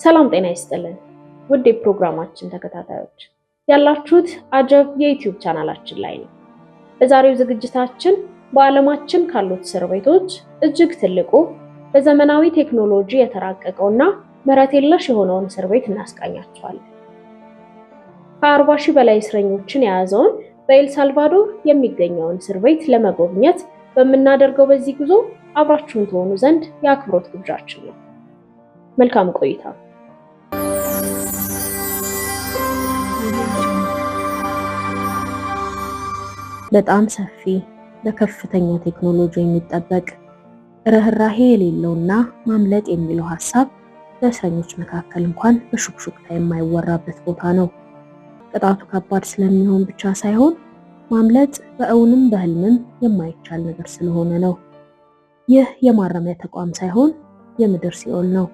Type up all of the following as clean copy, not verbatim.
ሰላም ጤና ይስጥልን ውድ የፕሮግራማችን ተከታታዮች ያላችሁት አጀብ የዩቲዩብ ቻናላችን ላይ ነው። በዛሬው ዝግጅታችን በዓለማችን ካሉት እስር ቤቶች እጅግ ትልቁ በዘመናዊ ቴክኖሎጂ የተራቀቀውና ምህረት የለሽ የሆነውን እስር ቤት እናስቃኛችኋለን። ከ40 ሺህ በላይ እስረኞችን የያዘውን በኤል ሳልቫዶር የሚገኘውን እስር ቤት ለመጎብኘት በምናደርገው በዚህ ጉዞ አብራችሁን ትሆኑ ዘንድ የአክብሮት ግብዣችን ነው። መልካም ቆይታ። በጣም ሰፊ በከፍተኛ ቴክኖሎጂ የሚጠበቅ ርህራሄ የሌለውና ማምለጥ የሚለው ሐሳብ በእስረኞች መካከል እንኳን በሹክሹክታ የማይወራበት ቦታ ነው። ቅጣቱ ከባድ ስለሚሆን ብቻ ሳይሆን ማምለጥ በእውንም በህልምም የማይቻል ነገር ስለሆነ ነው። ይህ የማረሚያ ተቋም ሳይሆን የምድር ሲኦል ነው።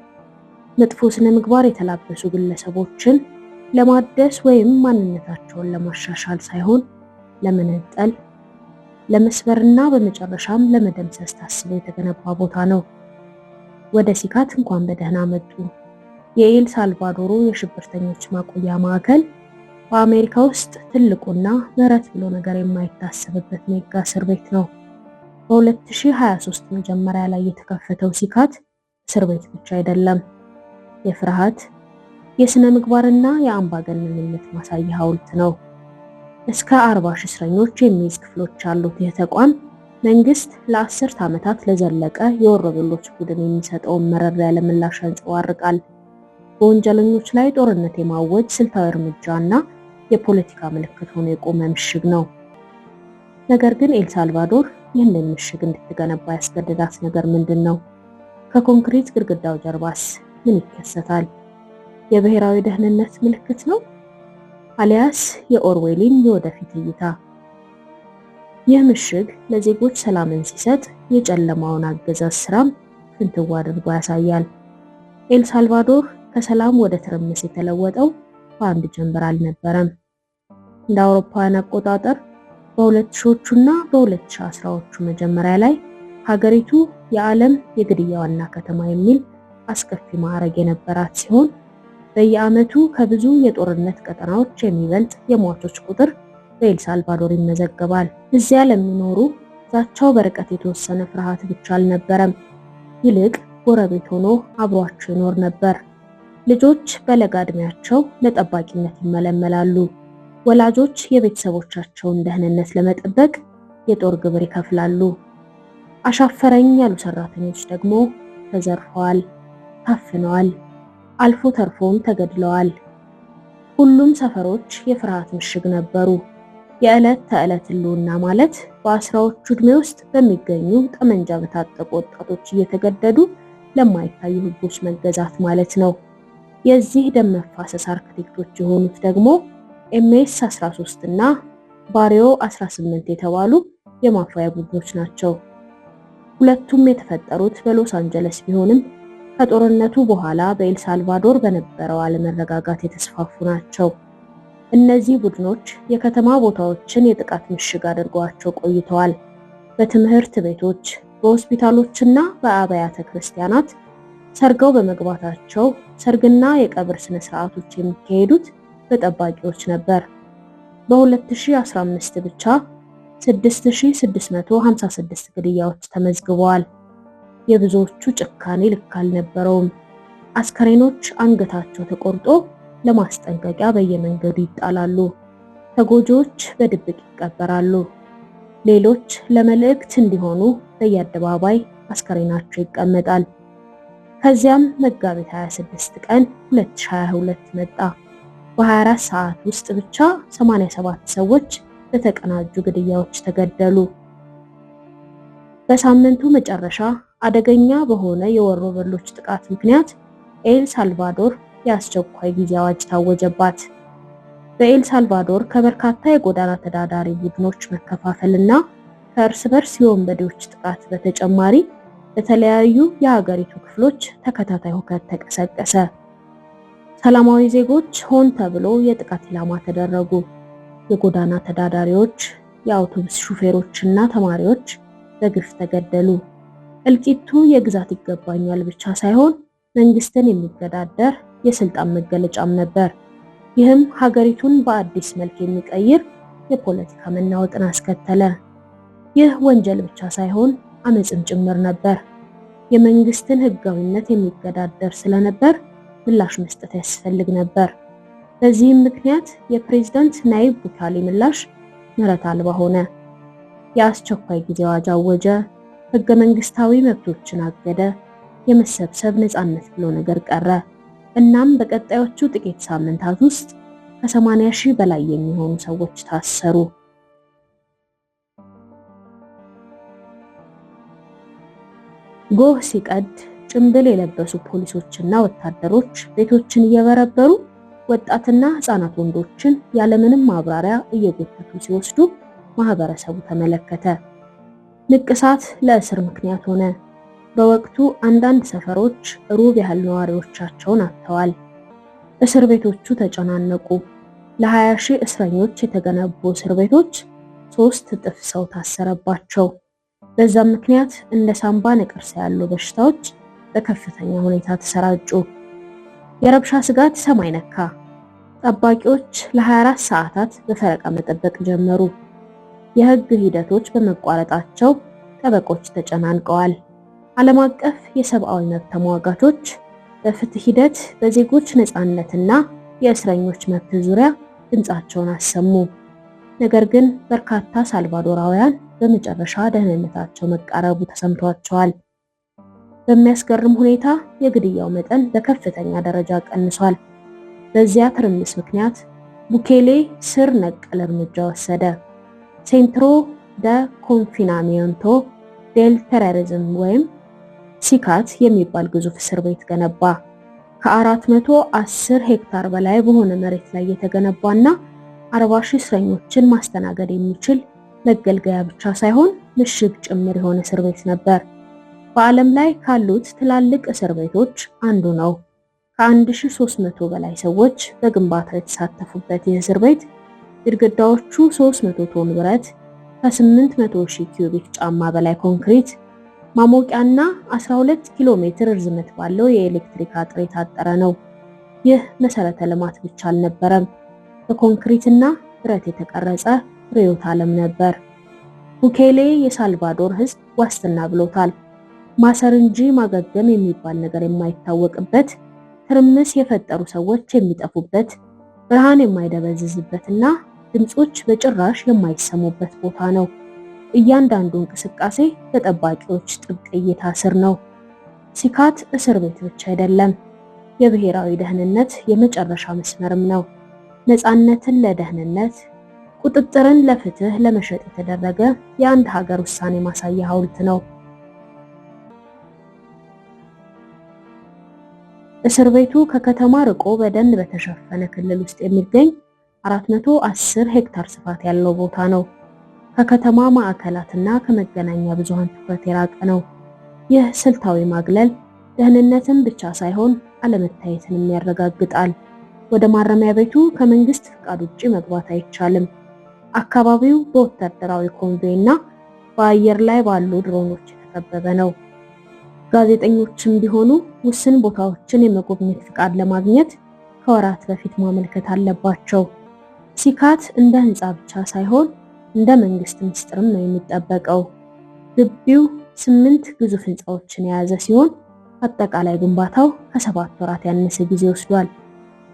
መጥፎ ስነ ምግባር የተላበሱ ግለሰቦችን ለማደስ ወይም ማንነታቸውን ለማሻሻል ሳይሆን ለመነጠል፣ ለመስበርና በመጨረሻም ለመደምሰስ ታስቦ የተገነባ ቦታ ነው። ወደ ሲካት እንኳን በደህና መጡ። የኤል ሳልቫዶሩ የሽብርተኞች ማቆያ ማዕከል በአሜሪካ ውስጥ ትልቁና ምህረት ብሎ ነገር የማይታሰብበት ሜጋ እስር ቤት ነው። በ2023 መጀመሪያ ላይ የተከፈተው ሲካት እስር ቤት ብቻ አይደለም፣ የፍርሃት፣ የስነ ምግባርና የአምባገነንነት ማሳያ ሐውልት ነው። እስከ 40 ሺህ እስረኞች የሚይዝ ክፍሎች ያሉት ይህ ተቋም መንግስት ለ10 ዓመታት ለዘለቀ የወሮበሎች ቡድን የሚሰጠውን መረር ያለ ምላሽ ያንጸባርቃል። በወንጀለኞች ላይ ጦርነት የማወጅ ስልታዊ እርምጃና የፖለቲካ ምልክት ሆኖ የቆመ ምሽግ ነው። ነገር ግን ኤል ሳልቫዶር ይህንን ምሽግ እንድትገነባ ያስገደዳት ነገር ምንድን ነው? ከኮንክሪት ግድግዳው ጀርባስ ምን ይከሰታል? የብሔራዊ ደህንነት ምልክት ነው? አሊያስ የኦርዌልን የወደፊት እይታ? ይህ ምሽግ ለዜጎች ሰላምን ሲሰጥ የጨለማውን አገዛዝ ስራም ፍንትው አድርጎ ያሳያል። ኤል ሳልቫዶር ከሰላም ወደ ትርምስ የተለወጠው በአንድ ጀንበር አልነበረም። እንደ አውሮፓውያን አቆጣጠር በ2000ዎቹና በ2010ዎቹ መጀመሪያ ላይ ሀገሪቱ የዓለም የግድያ ዋና ከተማ የሚል አስከፊ ማዕረግ የነበራት ሲሆን በየዓመቱ ከብዙ የጦርነት ቀጠናዎች የሚበልጥ የሟቾች ቁጥር በኤል ሳልቫዶር ይመዘገባል። እዚያ ለሚኖሩ ዛቻው በርቀት የተወሰነ ፍርሃት ብቻ አልነበረም፣ ይልቅ ጎረቤት ሆኖ አብሯቸው ይኖር ነበር። ልጆች በለጋ ዕድሜያቸው ለጠባቂነት ይመለመላሉ። ወላጆች የቤተሰቦቻቸውን ደህንነት ለመጠበቅ የጦር ግብር ይከፍላሉ። አሻፈረኝ ያሉ ሰራተኞች ደግሞ ተዘርፈዋል፣ ታፍነዋል፣ አልፎ ተርፎም ተገድለዋል። ሁሉም ሰፈሮች የፍርሃት ምሽግ ነበሩ። የዕለት ተዕለት ህልውና ማለት በአስራዎቹ ዕድሜ ውስጥ በሚገኙ ጠመንጃ በታጠቁ ወጣቶች እየተገደዱ ለማይታዩ ህጎች መገዛት ማለት ነው። የዚህ ደም መፋሰስ አርክቴክቶች የሆኑት ደግሞ ኤምኤስ 13 እና ባሪዮ 18 የተባሉ የማፊያ ቡድኖች ናቸው። ሁለቱም የተፈጠሩት በሎስ አንጀለስ ቢሆንም ከጦርነቱ በኋላ በኤል ሳልቫዶር በነበረው አለመረጋጋት የተስፋፉ ናቸው። እነዚህ ቡድኖች የከተማ ቦታዎችን የጥቃት ምሽግ አድርገዋቸው ቆይተዋል። በትምህርት ቤቶች፣ በሆስፒታሎችና በአብያተ ክርስቲያናት ሰርገው በመግባታቸው ሰርግና የቀብር ስነ ስርዓቶች የሚካሄዱት በጠባቂዎች ነበር። በ2015 ብቻ 6656 ግድያዎች ተመዝግበዋል። የብዙዎቹ ጭካኔ ልክ አልነበረውም። አስከሬኖች አንገታቸው ተቆርጦ ለማስጠንቀቂያ በየመንገዱ ይጣላሉ። ተጎጂዎች በድብቅ ይቀበራሉ። ሌሎች ለመልእክት እንዲሆኑ በየአደባባይ አስከሬናቸው ይቀመጣል። ከዚያም መጋቢት 26 ቀን 2022 መጣ። በ24 ሰዓት ውስጥ ብቻ 87 ሰዎች በተቀናጁ ግድያዎች ተገደሉ። በሳምንቱ መጨረሻ አደገኛ በሆነ የወሮበሎች ጥቃት ምክንያት ኤል ሳልቫዶር የአስቸኳይ ጊዜ አዋጅ ታወጀባት። በኤል ሳልቫዶር ከበርካታ የጎዳና ተዳዳሪ ቡድኖች መከፋፈልና ከእርስ በርስ የወንበዴዎች ጥቃት በተጨማሪ በተለያዩ የሀገሪቱ ክፍሎች ተከታታይ ሁከት ተቀሰቀሰ። ሰላማዊ ዜጎች ሆን ተብሎ የጥቃት ኢላማ ተደረጉ። የጎዳና ተዳዳሪዎች፣ የአውቶቡስ ሹፌሮችና ተማሪዎች በግፍ ተገደሉ። እልቂቱ የግዛት ይገባኛል ብቻ ሳይሆን መንግስትን የሚገዳደር የስልጣን መገለጫም ነበር። ይህም ሀገሪቱን በአዲስ መልክ የሚቀይር የፖለቲካ መናወጥን አስከተለ። ይህ ወንጀል ብቻ ሳይሆን አመጽም ጭምር ነበር። የመንግስትን ህጋዊነት የሚገዳደር ስለነበር ምላሽ መስጠት ያስፈልግ ነበር። በዚህም ምክንያት የፕሬዝዳንት ናይብ ቡርሃኒ ምላሽ ምህረት አልባ ሆነ። የአስቸኳይ ጊዜ አዋጅ አወጀ፣ ህገ መንግስታዊ መብቶችን አገደ፣ የመሰብሰብ ነፃነት ብሎ ነገር ቀረ። እናም በቀጣዮቹ ጥቂት ሳምንታት ውስጥ ከ80 ሺህ በላይ የሚሆኑ ሰዎች ታሰሩ። ጎህ ሲቀድ ጭምብል የለበሱ ፖሊሶችና ወታደሮች ቤቶችን እየበረበሩ ወጣትና ህፃናት ወንዶችን ያለምንም ማብራሪያ እየጎተቱ ሲወስዱ ማህበረሰቡ ተመለከተ። ንቅሳት ለእስር ምክንያት ሆነ። በወቅቱ አንዳንድ ሰፈሮች ሩብ ያህል ነዋሪዎቻቸውን አጥተዋል። እስር ቤቶቹ ተጨናነቁ። ለ20 ሺህ እስረኞች የተገነቡ እስር ቤቶች 3 እጥፍ ሰው ታሰረባቸው። በዛም ምክንያት እንደ ሳምባ ነቀርሳ ያሉ በሽታዎች በከፍተኛ ሁኔታ ተሰራጩ። የረብሻ ስጋት ሰማይ ነካ። ጠባቂዎች ለ24 ሰዓታት በፈረቃ መጠበቅ ጀመሩ። የህግ ሂደቶች በመቋረጣቸው ጠበቆች ተጨናንቀዋል። ዓለም አቀፍ የሰብአዊ መብት ተሟጋቾች በፍትህ ሂደት፣ በዜጎች ነፃነትና የእስረኞች መብት ዙሪያ ድምጻቸውን አሰሙ። ነገር ግን በርካታ ሳልቫዶራውያን በመጨረሻ ደህንነታቸው መቃረቡ ተሰምቷቸዋል። በሚያስገርም ሁኔታ የግድያው መጠን በከፍተኛ ደረጃ ቀንሷል። በዚያ ትርምስ ምክንያት ቡኬሌ ስር ነቀል እርምጃ ወሰደ። ሴንትሮ ደ ኮንፊናሚንቶ ዴል ቴሮሪዝም ወይም ሲካት የሚባል ግዙፍ እስር ቤት ገነባ። ከ410 ሄክታር በላይ በሆነ መሬት ላይ የተገነባና 40 ሺህ እስረኞችን ማስተናገድ የሚችል መገልገያ ብቻ ሳይሆን ምሽግ ጭምር የሆነ እስር ቤት ነበር። በዓለም ላይ ካሉት ትላልቅ እስር ቤቶች አንዱ ነው። ከ1300 በላይ ሰዎች በግንባታው የተሳተፉበት ይህ እስር ቤት ግድግዳዎቹ 300 ቶን ብረት፣ ከ800 ሺህ ኪዩቢክ ጫማ በላይ ኮንክሪት፣ ማሞቂያና 12 ኪሎ ሜትር ርዝመት ባለው የኤሌክትሪክ አጥር የታጠረ ነው። ይህ መሰረተ ልማት ብቻ አልነበረም፣ በኮንክሪትና ብረት የተቀረጸ ርዕዮተ ዓለም ነበር። ቡኬሌ የሳልቫዶር ህዝብ ዋስትና ብሎታል። ማሰር እንጂ ማገገም የሚባል ነገር የማይታወቅበት፣ ትርምስ የፈጠሩ ሰዎች የሚጠፉበት፣ ብርሃን የማይደበዝዝበትና ድምጾች በጭራሽ የማይሰሙበት ቦታ ነው። እያንዳንዱ እንቅስቃሴ በጠባቂዎች ጥብቅ እይታ ስር ነው። ሲካት እስር ቤት ብቻ አይደለም፣ የብሔራዊ ደህንነት የመጨረሻ መስመርም ነው። ነፃነትን ለደህንነት፣ ቁጥጥርን ለፍትህ ለመሸጥ የተደረገ የአንድ ሀገር ውሳኔ ማሳያ ሐውልት ነው። እስር ቤቱ ከከተማ ርቆ በደን በተሸፈነ ክልል ውስጥ የሚገኝ 410 ሄክታር ስፋት ያለው ቦታ ነው። ከከተማ ማዕከላትና ከመገናኛ ብዙሃን ትኩረት የራቀ ነው። ይህ ስልታዊ ማግለል ደህንነትን ብቻ ሳይሆን አለመታየትንም ያረጋግጣል። ወደ ማረሚያ ቤቱ ከመንግስት ፍቃድ ውጪ መግባት አይቻልም። አካባቢው በወታደራዊ ኮንቮይና በአየር ላይ ባሉ ድሮኖች የተከበበ ነው። ጋዜጠኞችም ቢሆኑ ውስን ቦታዎችን የመጎብኘት ፍቃድ ለማግኘት ከወራት በፊት ማመልከት አለባቸው። ሲካት እንደ ህንፃ ብቻ ሳይሆን እንደ መንግስት ምስጢርም ነው የሚጠበቀው። ግቢው 8 ግዙፍ ህንፃዎችን የያዘ ሲሆን አጠቃላይ ግንባታው ከ7 ወራት ያነሰ ጊዜ ወስዷል።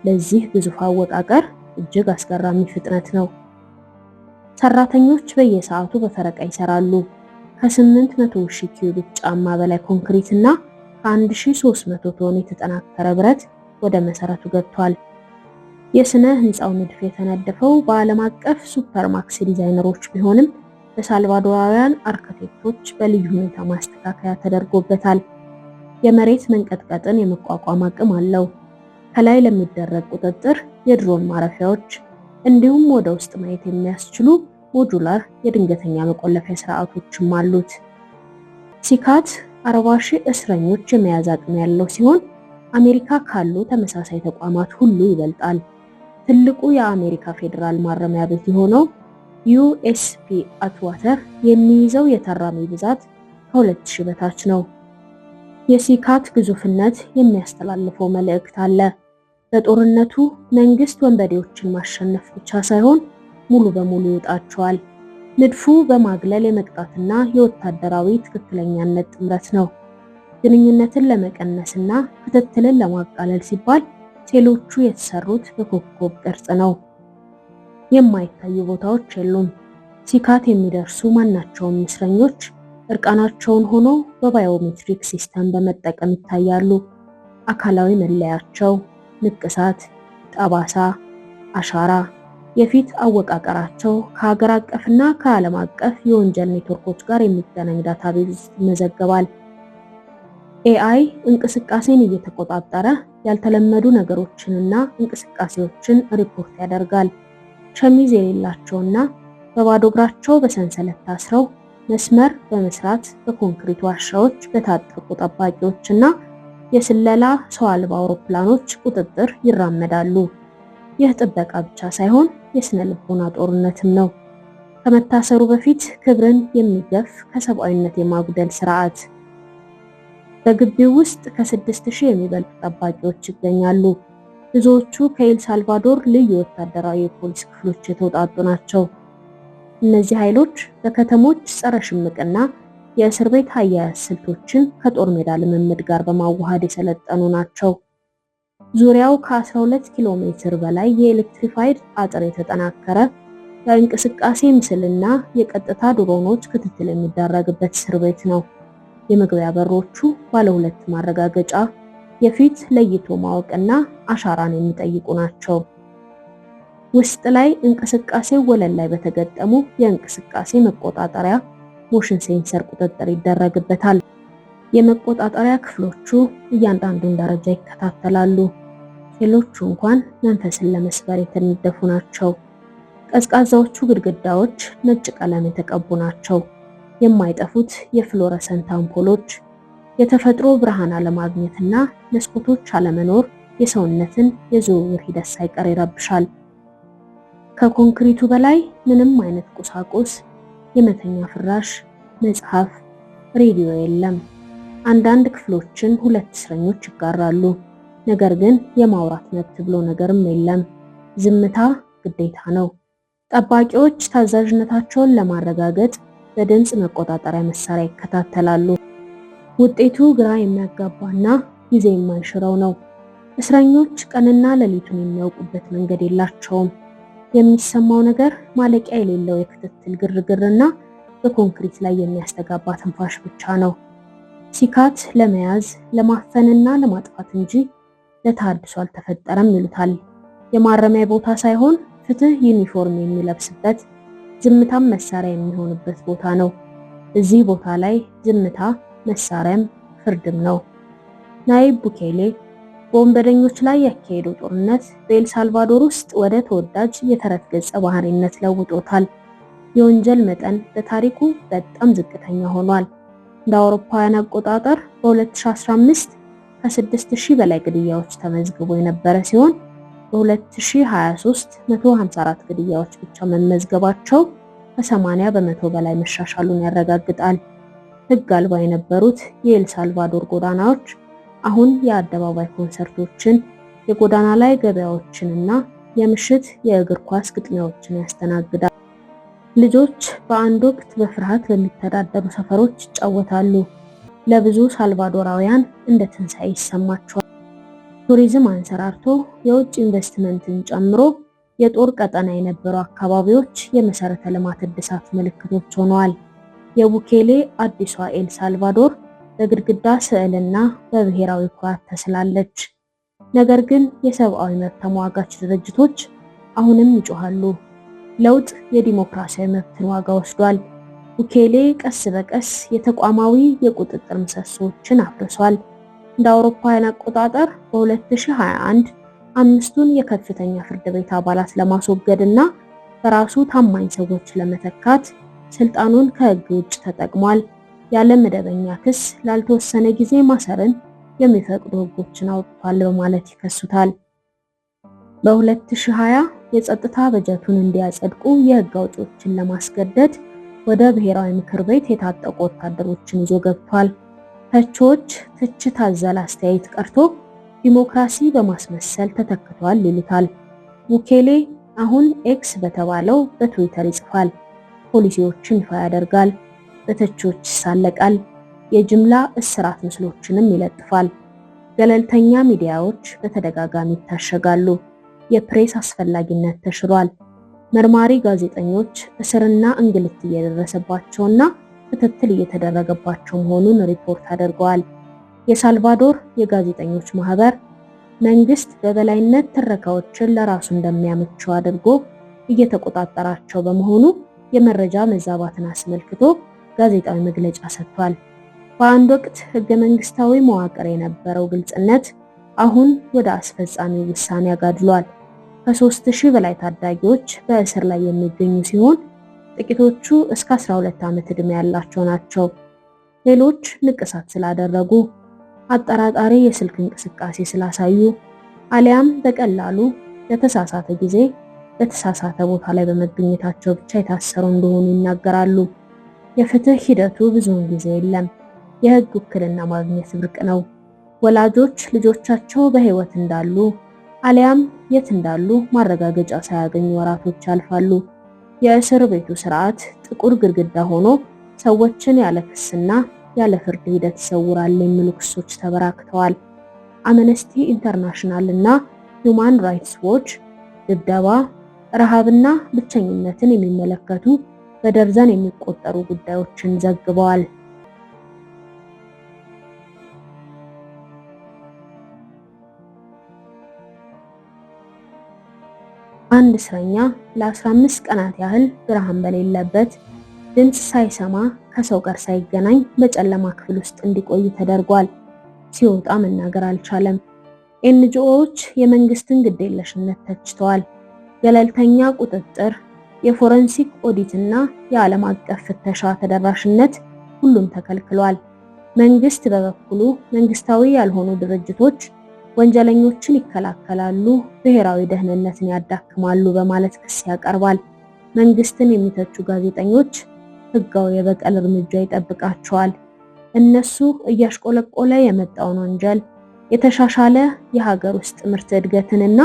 ለዚህ ግዙፍ አወቃቀር እጅግ አስገራሚ ፍጥነት ነው። ሰራተኞች በየሰዓቱ በፈረቃ ይሰራሉ። ከ800 ሺህ ኪዩቢክ ጫማ በላይ ኮንክሪት እና ከ1300 ቶን የተጠናከረ ብረት ወደ መሰረቱ ገብቷል። የስነ ህንፃው ንድፍ የተነደፈው በዓለም አቀፍ ሱፐርማክስ ዲዛይነሮች ቢሆንም በሳልቫዶራውያን አርክቴክቶች በልዩ ሁኔታ ማስተካከያ ተደርጎበታል። የመሬት መንቀጥቀጥን የመቋቋም አቅም አለው። ከላይ ለሚደረግ ቁጥጥር የድሮን ማረፊያዎች እንዲሁም ወደ ውስጥ ማየት የሚያስችሉ ሞጁላር የድንገተኛ መቆለፊያ ስርዓቶችም አሉት። ሲካት 40 ሺህ እስረኞች የመያዝ አቅም ያለው ሲሆን አሜሪካ ካሉ ተመሳሳይ ተቋማት ሁሉ ይበልጣል። ትልቁ የአሜሪካ ፌዴራል ማረሚያ ቤት የሆነው ዩኤስፒ አትዋተር የሚይዘው የታራሚ ብዛት ከ2000 በታች ነው። የሲካት ግዙፍነት የሚያስተላልፈው መልእክት አለ። በጦርነቱ መንግስት ወንበዴዎችን ማሸነፍ ብቻ ሳይሆን ሙሉ በሙሉ ይውጣቸዋል። ንድፉ በማግለል የመቅጣትና የወታደራዊ ትክክለኛነት ጥምረት ነው። ግንኙነትን ለመቀነስና ክትትልን ለማቃለል ሲባል ሴሎቹ የተሰሩት በኮከብ ቅርጽ ነው። የማይታዩ ቦታዎች የሉም። ሲካት የሚደርሱ ማናቸውም እስረኞች እርቃናቸውን ሆኖ በባዮሜትሪክ ሲስተም በመጠቀም ይታያሉ። አካላዊ መለያቸው፣ ንቅሳት፣ ጠባሳ፣ አሻራ፣ የፊት አወቃቀራቸው ከሀገር አቀፍና ከዓለም አቀፍ የወንጀል ኔትወርኮች ጋር የሚገናኝ ዳታቤዝ ይመዘገባል። ኤአይ እንቅስቃሴን እየተቆጣጠረ ያልተለመዱ ነገሮችንና እንቅስቃሴዎችን ሪፖርት ያደርጋል። ሸሚዝ የሌላቸውና በባዶ እግራቸው በሰንሰለት ታስረው መስመር በመስራት በኮንክሪት ዋሻዎች በታጠቁ ጠባቂዎችና የስለላ ሰው አልባ አውሮፕላኖች ቁጥጥር ይራመዳሉ። ይህ ጥበቃ ብቻ ሳይሆን የስነ ልቦና ጦርነትም ነው። ከመታሰሩ በፊት ክብርን የሚገፍ ከሰብአዊነት የማጉደል ስርዓት። በግቢው ውስጥ ከ6000 የሚበልጡ ጠባቂዎች ይገኛሉ። ብዙዎቹ ከኤል ሳልቫዶር ልዩ ወታደራዊ የፖሊስ ክፍሎች የተውጣጡ ናቸው። እነዚህ ኃይሎች በከተሞች ጸረ ሽምቅና የእስር ቤት አያያዝ ስልቶችን ከጦር ሜዳ ልምምድ ጋር በማዋሃድ የሰለጠኑ ናቸው። ዙሪያው ከ12 ኪሎ ሜትር በላይ የኤሌክትሪፋይድ አጥር የተጠናከረ የእንቅስቃሴ ምስልና የቀጥታ ድሮኖች ክትትል የሚደረግበት እስር ቤት ነው። የመግቢያ በሮቹ ባለ 2 ማረጋገጫ፣ የፊት ለይቶ ማወቅና አሻራን የሚጠይቁ ናቸው። ውስጥ ላይ እንቅስቃሴው ወለል ላይ በተገጠሙ የእንቅስቃሴ መቆጣጠሪያ ሞሽን ሴንሰር ቁጥጥር ይደረግበታል። የመቆጣጠሪያ ክፍሎቹ እያንዳንዱን ደረጃ ይከታተላሉ። ሴሎቹ እንኳን መንፈስን ለመስበር የተነደፉ ናቸው። ቀዝቃዛዎቹ ግድግዳዎች ነጭ ቀለም የተቀቡ ናቸው። የማይጠፉት የፍሎረሰንት አምፖሎች፣ የተፈጥሮ ብርሃን አለማግኘትና መስኮቶች አለመኖር የሰውነትን የዝውውር ሂደት ሳይቀር ይረብሻል። ከኮንክሪቱ በላይ ምንም አይነት ቁሳቁስ፣ የመተኛ ፍራሽ፣ መጽሐፍ፣ ሬዲዮ የለም። አንዳንድ ክፍሎችን 2 እስረኞች ይጋራሉ። ነገር ግን የማውራት መብት ብሎ ነገርም የለም። ዝምታ ግዴታ ነው። ጠባቂዎች ታዛዥነታቸውን ለማረጋገጥ በድምጽ መቆጣጠሪያ መሳሪያ ይከታተላሉ። ውጤቱ ግራ የሚያጋባና ጊዜ የማይሽረው ነው። እስረኞች ቀንና ሌሊቱን የሚያውቁበት መንገድ የላቸውም። የሚሰማው ነገር ማለቂያ የሌለው የክትትል ግርግርና በኮንክሪት ላይ የሚያስተጋባ ትንፋሽ ብቻ ነው። ሲካት ለመያዝ ለማፈንና ለማጥፋት እንጂ ለተሃድሶ አልተፈጠረም ይሉታል። የማረሚያ ቦታ ሳይሆን ፍትህ ዩኒፎርም የሚለብስበት፣ ዝምታም መሳሪያ የሚሆንበት ቦታ ነው። እዚህ ቦታ ላይ ዝምታ መሳሪያም ፍርድም ነው። ናይብ ቡኬሌ በወንበደኞች ላይ ያካሄደው ጦርነት በኤል ሳልቫዶር ውስጥ ወደ ተወዳጅ የተረት ገጸ ባህሪነት ለውጦታል። የወንጀል መጠን በታሪኩ በጣም ዝቅተኛ ሆኗል። እንደ አውሮፓውያን አቆጣጠር በ2015 ከ6000 በላይ ግድያዎች ተመዝግቦ የነበረ ሲሆን በ2023 154 ግድያዎች ብቻ መመዝገባቸው ከ80 በመቶ በላይ መሻሻሉን ያረጋግጣል። ሕግ አልባ የነበሩት የኤል ሳልቫዶር ጎዳናዎች አሁን የአደባባይ ኮንሰርቶችን፣ የጎዳና ላይ ገበያዎችንና የምሽት የእግር ኳስ ግጥሚያዎችን ያስተናግዳል። ልጆች በአንድ ወቅት በፍርሃት በሚተዳደሩ ሰፈሮች ይጫወታሉ። ለብዙ ሳልቫዶራውያን እንደ ትንሣኤ ይሰማቸዋል። ቱሪዝም አንሰራርቶ የውጭ ኢንቨስትመንትን ጨምሮ የጦር ቀጠና የነበሩ አካባቢዎች የመሰረተ ልማት እድሳት ምልክቶች ሆነዋል። የቡኬሌ አዲሷ ኤል ሳልቫዶር በግድግዳ ስዕልና በብሔራዊ ኩራት ተስላለች። ነገር ግን የሰብአዊ መብት ተሟጋች ድርጅቶች አሁንም ይጮሃሉ። ለውጥ የዲሞክራሲያዊ መብትን ዋጋ ወስዷል። ቡኬሌ ቀስ በቀስ የተቋማዊ የቁጥጥር ምሰሶችን አፍርሷል። እንደ አውሮፓውያን አቆጣጠር በ2021 5ቱን የከፍተኛ ፍርድ ቤት አባላት ለማስወገድና በራሱ ታማኝ ሰዎች ለመተካት ስልጣኑን ከሕግ ውጭ ተጠቅሟል። ያለ መደበኛ ክስ ላልተወሰነ ጊዜ ማሰርን የሚፈቅዱ ሕጎችን አውጥቷል በማለት ይከሱታል። በ2020 የጸጥታ በጀቱን እንዲያጸድቁ የሕግ አውጪዎችን ለማስገደድ ወደ ብሔራዊ ምክር ቤት የታጠቁ ወታደሮችን ይዞ ገብቷል። ተቺዎች ትችት አዘል አስተያየት ቀርቶ ዲሞክራሲ በማስመሰል ተተክቷል ይሉታል። ቡኬሌ አሁን ኤክስ በተባለው በትዊተር ይጽፋል፣ ፖሊሲዎችን ይፋ ያደርጋል፣ በተቾች ይሳለቃል፣ የጅምላ እስራት ምስሎችንም ይለጥፋል። ገለልተኛ ሚዲያዎች በተደጋጋሚ ይታሸጋሉ። የፕሬስ አስፈላጊነት ተሽሯል። መርማሪ ጋዜጠኞች እስርና እንግልት እየደረሰባቸውና ክትትል እየተደረገባቸው መሆኑን ሪፖርት አድርገዋል። የሳልቫዶር የጋዜጠኞች ማህበር መንግስት በበላይነት ትረካዎችን ለራሱ እንደሚያመቸው አድርጎ እየተቆጣጠራቸው በመሆኑ የመረጃ መዛባትን አስመልክቶ ጋዜጣዊ መግለጫ ሰጥቷል። በአንድ ወቅት ህገ መንግስታዊ መዋቅር የነበረው ግልጽነት አሁን ወደ አስፈጻሚው ውሳኔ ያጋድሏል። ከ3000 በላይ ታዳጊዎች በእስር ላይ የሚገኙ ሲሆን ጥቂቶቹ እስከ 12 ዓመት ዕድሜ ያላቸው ናቸው። ሌሎች ንቅሳት ስላደረጉ፣ አጠራጣሪ የስልክ እንቅስቃሴ ስላሳዩ፣ አሊያም በቀላሉ ለተሳሳተ ጊዜ በተሳሳተ ቦታ ላይ በመገኘታቸው ብቻ የታሰሩ እንደሆኑ ይናገራሉ። የፍትህ ሂደቱ ብዙውን ጊዜ የለም። የህግ ውክልና ማግኘት ብርቅ ነው። ወላጆች ልጆቻቸው በህይወት እንዳሉ አሊያም የት እንዳሉ ማረጋገጫ ሳያገኙ ወራቶች ያልፋሉ። የእስር ቤቱ ስርዓት ጥቁር ግድግዳ ሆኖ ሰዎችን ያለ ክስና ያለ ፍርድ ሂደት ይሰውራል የሚሉ ክሶች ተበራክተዋል። አምነስቲ ኢንተርናሽናል እና ሁማን ራይትስ ዎች ድብደባ፣ ረሃብና ብቸኝነትን የሚመለከቱ በደርዘን የሚቆጠሩ ጉዳዮችን ዘግበዋል። አንድ እስረኛ ለ15 ቀናት ያህል ብርሃን በሌለበት ድምጽ ሳይሰማ ከሰው ጋር ሳይገናኝ በጨለማ ክፍል ውስጥ እንዲቆይ ተደርጓል። ሲወጣ መናገር አልቻለም። ኤንጂኦዎች የመንግስትን ግዴለሽነት ተችተዋል። ገለልተኛ ቁጥጥር፣ የፎረንሲክ ኦዲትና የዓለም አቀፍ ፍተሻ ተደራሽነት ሁሉም ተከልክሏል። መንግስት በበኩሉ መንግስታዊ ያልሆኑ ድርጅቶች ወንጀለኞችን ይከላከላሉ፣ ብሔራዊ ደህንነትን ያዳክማሉ በማለት ክስ ያቀርባል። መንግስትን የሚተቹ ጋዜጠኞች ህጋዊ የበቀል እርምጃ ይጠብቃቸዋል። እነሱ እያሽቆለቆለ የመጣውን ወንጀል፣ የተሻሻለ የሀገር ውስጥ ምርት እድገትንና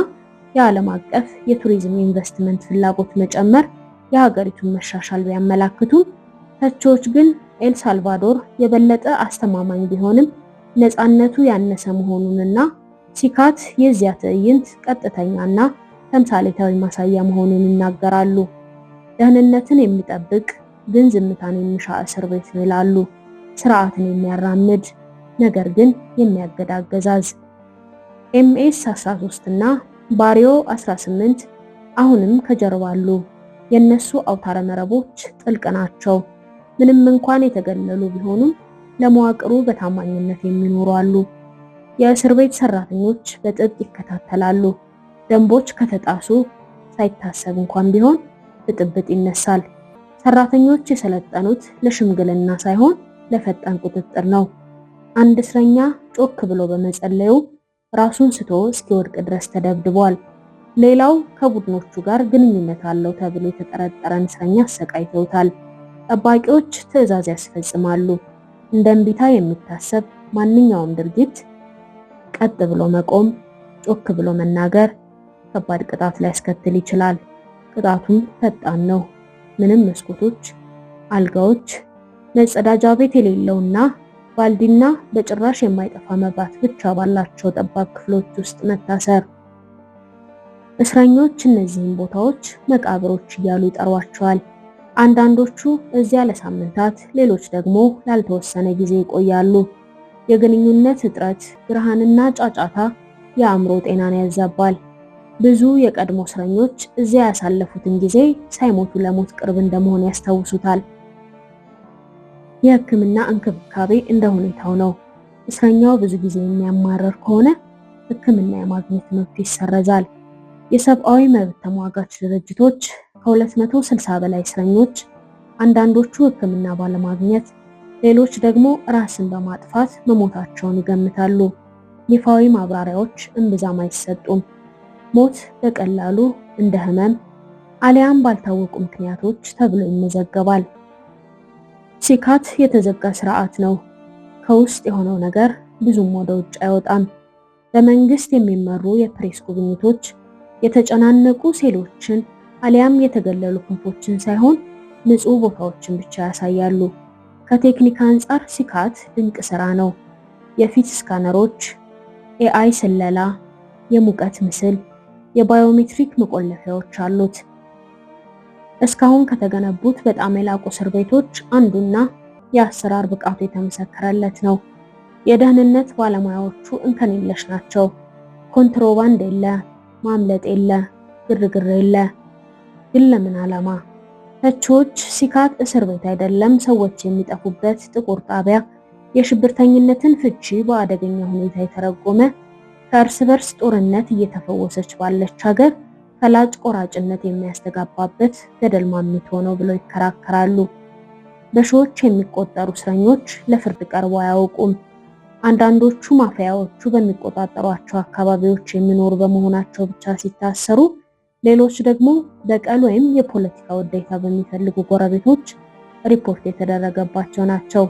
የዓለም አቀፍ የቱሪዝም ኢንቨስትመንት ፍላጎት መጨመር የሀገሪቱን መሻሻል ቢያመላክቱም፣ ተቺዎች ግን ኤልሳልቫዶር የበለጠ አስተማማኝ ቢሆንም ነፃነቱ ያነሰ መሆኑንና ሲካት የዚያ ትዕይንት ቀጥተኛና ተምሳሌታዊ ማሳያ መሆኑን ይናገራሉ። ደህንነትን የሚጠብቅ ግን ዝምታን የሚሻ እስር ቤት ነው ይላሉ። ስርዓትን የሚያራምድ ነገር ግን የሚያገዳገዛዝ። ኤምኤስ 13 እና ባሪዮ 18 አሁንም ከጀርባ አሉ። የነሱ አውታረ መረቦች ጥልቅ ናቸው። ምንም እንኳን የተገለሉ ቢሆኑም ለመዋቅሩ በታማኝነት የሚኖሩ አሉ። የእስር ቤት ሰራተኞች በጥብቅ ይከታተላሉ። ደንቦች ከተጣሱ ሳይታሰብ እንኳን ቢሆን ብጥብጥ ይነሳል። ሰራተኞች የሰለጠኑት ለሽምግልና ሳይሆን ለፈጣን ቁጥጥር ነው። አንድ እስረኛ ጮክ ብሎ በመጸለዩ ራሱን ስቶ እስኪወድቅ ድረስ ተደብድቧል። ሌላው ከቡድኖቹ ጋር ግንኙነት አለው ተብሎ የተጠረጠረን እስረኛ አሰቃይተውታል። ጠባቂዎች ትዕዛዝ ያስፈጽማሉ። እንደ እምቢታ የሚታሰብ ማንኛውም ድርጊት፣ ቀጥ ብሎ መቆም፣ ጮክ ብሎ መናገር ከባድ ቅጣት ሊያስከትል ይችላል። ቅጣቱም ፈጣን ነው። ምንም መስኮቶች፣ አልጋዎች፣ መጸዳጃ ቤት የሌለውና ባልዲና በጭራሽ የማይጠፋ መብራት ብቻ ባላቸው ጠባብ ክፍሎች ውስጥ መታሰር። እስረኞች እነዚህን ቦታዎች መቃብሮች እያሉ ይጠሯቸዋል። አንዳንዶቹ እዚያ ለሳምንታት፣ ሌሎች ደግሞ ላልተወሰነ ጊዜ ይቆያሉ። የግንኙነት እጥረት፣ ብርሃንና ጫጫታ የአእምሮ ጤናን ያዛባል። ብዙ የቀድሞ እስረኞች እዚያ ያሳለፉትን ጊዜ ሳይሞቱ ለሞት ቅርብ እንደመሆን ያስታውሱታል። የሕክምና እንክብካቤ እንደ ሁኔታው ነው። እስረኛው ብዙ ጊዜ የሚያማረር ከሆነ ሕክምና የማግኘት መብት ይሰረዛል። የሰብአዊ መብት ተሟጋች ድርጅቶች ከ260 በላይ እስረኞች፣ አንዳንዶቹ ሕክምና ባለማግኘት፣ ሌሎች ደግሞ ራስን በማጥፋት መሞታቸውን ይገምታሉ። ይፋዊ ማብራሪያዎች እምብዛም አይሰጡም። ሞት በቀላሉ እንደ ህመም አሊያም ባልታወቁ ምክንያቶች ተብሎ ይመዘገባል። ሲካት የተዘጋ ስርዓት ነው። ከውስጥ የሆነው ነገር ብዙም ወደ ውጭ አይወጣም። በመንግስት የሚመሩ የፕሬስ ጉብኝቶች የተጨናነቁ ሴሎችን አሊያም የተገለሉ ክንፎችን ሳይሆን ንጹህ ቦታዎችን ብቻ ያሳያሉ። ከቴክኒክ አንጻር ሲካት ድንቅ ስራ ነው። የፊት ስካነሮች፣ ኤአይ ስለላ፣ የሙቀት ምስል፣ የባዮሜትሪክ መቆለፊያዎች አሉት። እስካሁን ከተገነቡት በጣም የላቁ እስር ቤቶች አንዱና የአሰራር ብቃቱ የተመሰከረለት ነው። የደህንነት ባለሙያዎቹ እንከን የለሽ ናቸው። ኮንትሮባንድ የለ፣ ማምለጥ የለ፣ ግርግር የለ። ግን ለምን ዓላማ? ተቺዎች ሲካት እስር ቤት አይደለም ሰዎች የሚጠፉበት ጥቁር ጣቢያ፣ የሽብርተኝነትን ፍቺ በአደገኛ ሁኔታ የተረጎመ፣ ከእርስ በርስ ጦርነት እየተፈወሰች ባለች ሀገር ፈላጭ ቆራጭነት የሚያስተጋባበት ገደል ማሚቶ ነው ብለው ይከራከራሉ። በሺዎች የሚቆጠሩ እስረኞች ለፍርድ ቀርበው አያውቁም። አንዳንዶቹ ማፊያዎቹ በሚቆጣጠሯቸው አካባቢዎች የሚኖሩ በመሆናቸው ብቻ ሲታሰሩ፣ ሌሎች ደግሞ በቀል ወይም የፖለቲካ ውዴታ በሚፈልጉ ጎረቤቶች ሪፖርት የተደረገባቸው ናቸው።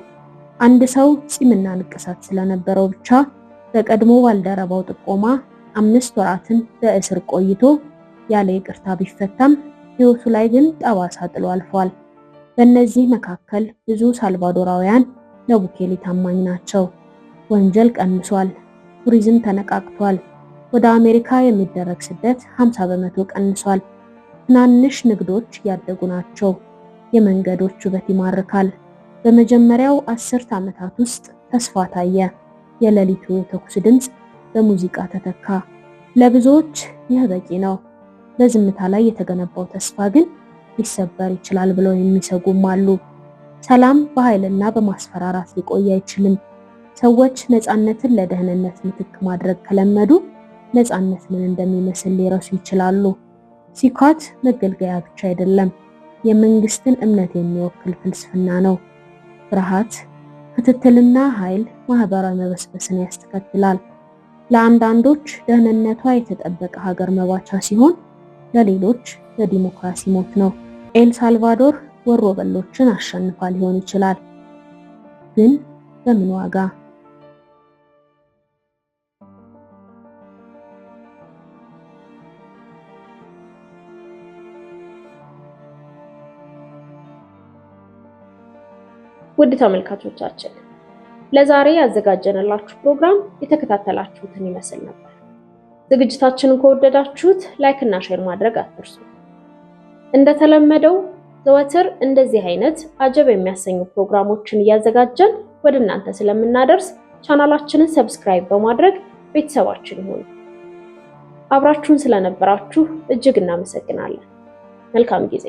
አንድ ሰው ፂምና ንቅሳት ስለነበረው ብቻ በቀድሞ ባልደረባው ጥቆማ 5 ወራትን በእስር ቆይቶ ያለ ይቅርታ ቢፈታም ሕይወቱ ላይ ግን ጠባሳ ጥሎ አልፏል። በእነዚህ መካከል ብዙ ሳልቫዶራውያን ለቡኬሊ ታማኝ ናቸው። ወንጀል ቀንሷል፣ ቱሪዝም ተነቃቅቷል፣ ወደ አሜሪካ የሚደረግ ስደት 50 በመቶ ቀንሷል። ትናንሽ ንግዶች ያደጉ ናቸው። የመንገዶች ውበት ይማርካል። በመጀመሪያው 10 ዓመታት ውስጥ ተስፋ ታየ። የሌሊቱ የተኩስ ድምፅ በሙዚቃ ተተካ። ለብዙዎች ይህ በቂ ነው። በዝምታ ላይ የተገነባው ተስፋ ግን ሊሰበር ይችላል ብለው የሚሰጉም አሉ። ሰላም በኃይልና በማስፈራራት ሊቆይ አይችልም። ሰዎች ነፃነትን ለደህንነት ምትክ ማድረግ ከለመዱ ነፃነት ምን እንደሚመስል ሊረሱ ይችላሉ። ሲካት መገልገያ ብቻ አይደለም፣ የመንግስትን እምነት የሚወክል ፍልስፍና ነው። ፍርሃት፣ ክትትልና ኃይል ማህበራዊ መበስበስን ያስተከትላል። ለአንዳንዶች ደህንነቷ የተጠበቀ ሀገር መባቻ ሲሆን፣ ለሌሎች ለዲሞክራሲ ሞት ነው። ኤል ሳልቫዶር ወሮበሎችን አሸንፋ ሊሆን ይችላል፣ ግን በምን ዋጋ? ውድ ተመልካቾቻችን ለዛሬ ያዘጋጀንላችሁ ፕሮግራም የተከታተላችሁትን ይመስል ነበር። ዝግጅታችንን ከወደዳችሁት ላይክ እና ሼር ማድረግ አትርሱ። እንደተለመደው ዘወትር እንደዚህ አይነት አጀብ የሚያሰኙ ፕሮግራሞችን እያዘጋጀን ወደ እናንተ ስለምናደርስ ቻናላችንን ሰብስክራይብ በማድረግ ቤተሰባችን ይሁኑ። አብራችሁን ስለነበራችሁ እጅግ እናመሰግናለን። መልካም ጊዜ